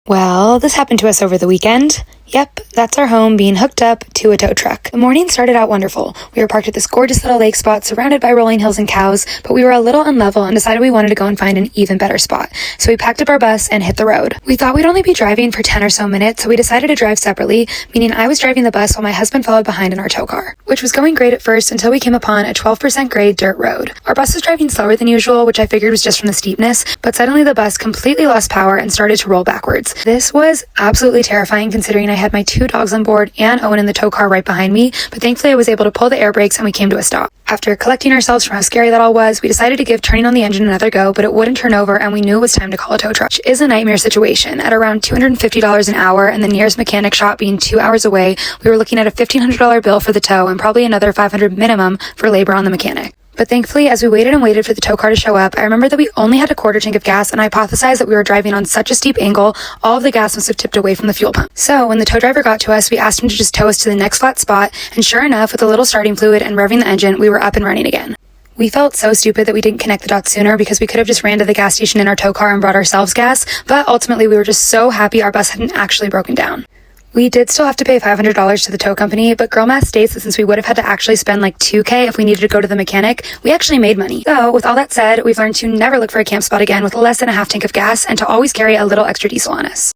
Well, this happened to us over the weekend. Yep, that's our home being hooked up to a tow truck. The morning started out wonderful. We were parked at this gorgeous little lake spot surrounded by rolling hills and cows, but we were a little unlevel and decided we wanted to go and find an even better spot. So we packed up our bus and hit the road. We thought we'd only be driving for 10 or so minutes, so we decided to drive separately, meaning I was driving the bus while my husband followed behind in our tow car, which was going great at first until we came upon a 12% grade dirt road. Our bus was driving slower than usual, which I figured was just from the steepness, but suddenly the bus completely lost power and started to roll backwards. This was absolutely terrifying considering I had my 2 dogs on board and Owen in the tow car right behind me, but thankfully I was able to pull the air brakes and we came to a stop. After collecting ourselves from how scary that all was, we decided to give turning on the engine another go, but it wouldn't turn over and we knew it was time to call a tow truck, which is a nightmare situation. At around $250 an hour and the nearest mechanic shop being 2 hours away, we were looking at a $1,500 bill for the tow and probably another $500 minimum for labor on the mechanic. But thankfully, as we waited and waited for the tow car to show up, I remembered that we only had a quarter tank of gas and I hypothesized that we were driving on such a steep angle, all of the gas must have tipped away from the fuel pump. So when the tow driver got to us, we asked him to just tow us to the next flat spot, and sure enough, with a little starting fluid and revving the engine, we were up and running again. We felt so stupid that we didn't connect the dots sooner because we could have just ran to the gas station in our tow car and brought ourselves gas, but ultimately we were just so happy our bus hadn't actually broken down. We did still have to pay $500 to the tow company, but girl math states that since we would have had to actually spend like $2,000 if we needed to go to the mechanic, we actually made money. So with all that said, we've learned to never look for a camp spot again with less than a half tank of gas and to always carry a little extra diesel on us.